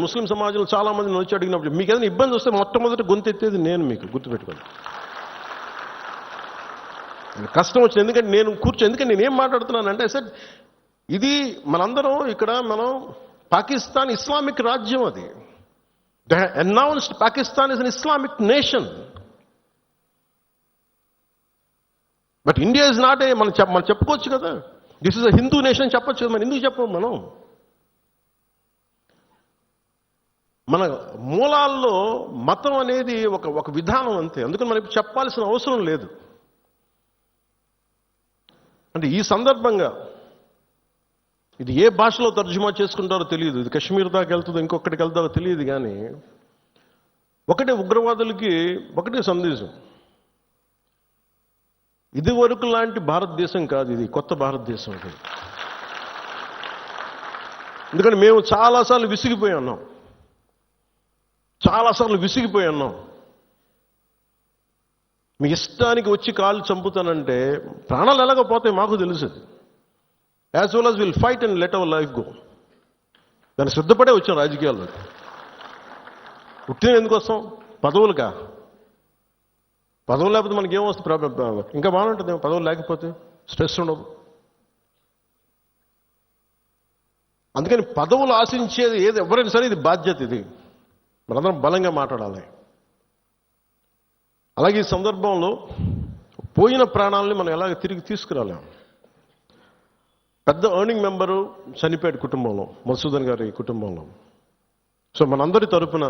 ముస్లిం సమాజంలో చాలా మంది వచ్చి అడిగినప్పుడు మీకు ఏదైనా ఇబ్బంది వస్తే మొట్టమొదటి గొంతెత్తేది నేను, మీకు గుర్తుపెట్టుకోండి. కష్టం వచ్చింది ఎందుకంటే ఎందుకంటే నేను ఏం మాట్లాడుతున్నానంటే సార్, ఇది మనందరం ఇక్కడ మనం పాకిస్తాన్ ఇస్లామిక్ రాజ్యం, అది they announced Pakistan is an Islamic nation. But India is not a మనం చెప్పుకోవచ్చు కదా, this is a Hindu nation చెప్పొచ్చు కదా, మనం ఎందుకు చెప్పము? మన మూలాల్లో మతం అనేది ఒక విధానం అంతే, అందుకని మనకి చెప్పాల్సిన అవసరం లేదు. అంటే ఈ సందర్భంగా ఇది ఏ భాషలో తర్జుమా చేసుకుంటారో తెలియదు, ఇది కశ్మీర్ దాకా వెళ్తుందో ఇంకొకటికి వెళ్తారో తెలియదు, కానీ ఒకటే ఉగ్రవాదులకి ఒకటే సందేశం, ఇది వరకు లాంటి భారతదేశం కాదు, ఇది కొత్త భారతదేశం. ఎందుకంటే మేము చాలాసార్లు విసిగిపోయి ఉన్నాం. మీ ఇష్టానికి వచ్చి కాళ్ళు చంపుతానంటే ప్రాణాలు ఎలాగపోతాయి మాకు తెలుసు. As well as will fight and let our life go. దాన్ని సిద్ధపడే వచ్చాం రాజకీయాల్లో. పుట్టిన ఎందుకు వస్తాం? పదవులుగా? పదవులు లేకపోతే మనకి ఏమొస్తుంది? ఇంకా బాగుంటుంది పదవులు లేకపోతే, స్ట్రెస్ ఉండదు. అందుకని పదవులు ఆశించేది ఏది ఎవరైనా సరే ఇది బాధ్యత, ఇది మనందరం బలంగా మాట్లాడాలి. అలాగే ఈ సందర్భంలో పోయిన ప్రాణాలని మనం ఎలాగ తిరిగి తీసుకురాలేం. పెద్ద ఎర్నింగ్ మెంబరు చనిపోయాడు కుటుంబంలో, మధుసూదన్ గారి కుటుంబంలో. సో మనందరి తరపున,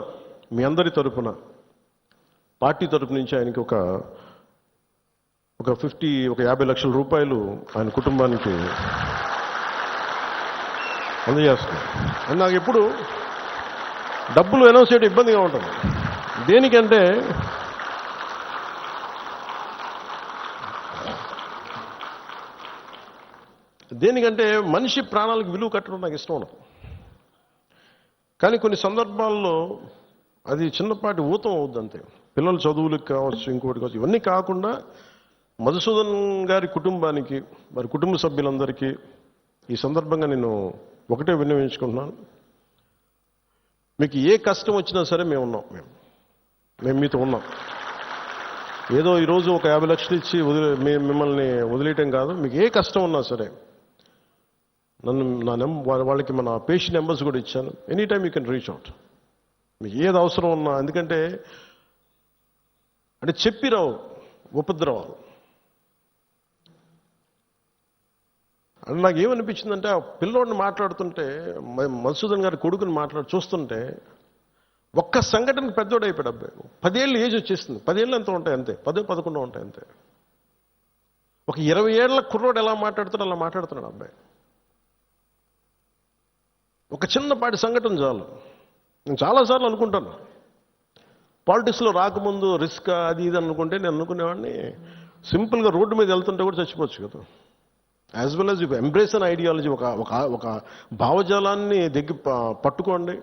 మీ అందరి తరపున, పార్టీ తరపు నుంచి ఆయనకి ఒక 50 లక్షల రూపాయలు ఆయన కుటుంబానికి అందజేస్తున్నాం. అని నాకు ఎప్పుడు డబ్బులు అనౌన్స్ చేయడం ఇబ్బందిగా ఉంటుంది. దేనికంటే మనిషి ప్రాణాలకు విలువ కట్టడం నాకు ఇష్టం ఉండదు. కానీ కొన్ని సందర్భాల్లో అది చిన్నపాటి ఊతం అవుద్ది అంతే. పిల్లల చదువులకు కావచ్చు, ఇంకోటి కావచ్చు. ఇవన్నీ కాకుండా మధుసూదన్ గారి కుటుంబానికి, వారి కుటుంబ సభ్యులందరికీ ఈ సందర్భంగా నేను ఒకటే విన్నవించుకుంటున్నాను. మీకు ఏ కష్టం వచ్చినా సరే మేము మీతో ఉన్నాం. ఏదో ఈరోజు ఒక 50 లక్షలు ఇచ్చి మిమ్మల్ని వదిలేయటం కాదు. మీకు ఏ కష్టం ఉన్నా సరే వాళ్ళకి మన పేషెంట్ నెంబర్స్ కూడా ఇచ్చాను. Any time you can reach out, మీకు ఏది అవసరం ఉన్నా. ఎందుకంటే చెప్పి రావు ఉపద్రవాలు. అని నాకు ఏమనిపించిందంటే, ఆ పిల్లోడిని మాట్లాడుతుంటే, మధుసూదన్ గారి కొడుకుని చూస్తుంటే ఒక్క సంఘటనకు పెద్దోడు అయిపోయాడు అబ్బాయి. 10 ఏళ్ళు ఏజ్ వచ్చేసింది. 10 ఏళ్ళు ఎంత ఉంటాయి అంతే, 10-11 ఉంటాయి అంతే. ఒక 20 ఏళ్ల కుర్రోడు ఎలా మాట్లాడుతాడో అలా మాట్లాడుతున్నాడు అబ్బాయి. ఒక చిన్నపాటి సంఘటన చాలు. నేను చాలాసార్లు అనుకుంటాను, పాలిటిక్స్లో రాకముందు రిస్క్ అది ఇది అనుకుంటే, నేను అనుకునేవాడిని సింపుల్గా రోడ్డు మీద వెళ్తుంటే కూడా చచ్చిపోవచ్చు కదా. As well as you embrace an ideology, ఒక భావజాలాన్ని పట్టుకోండి.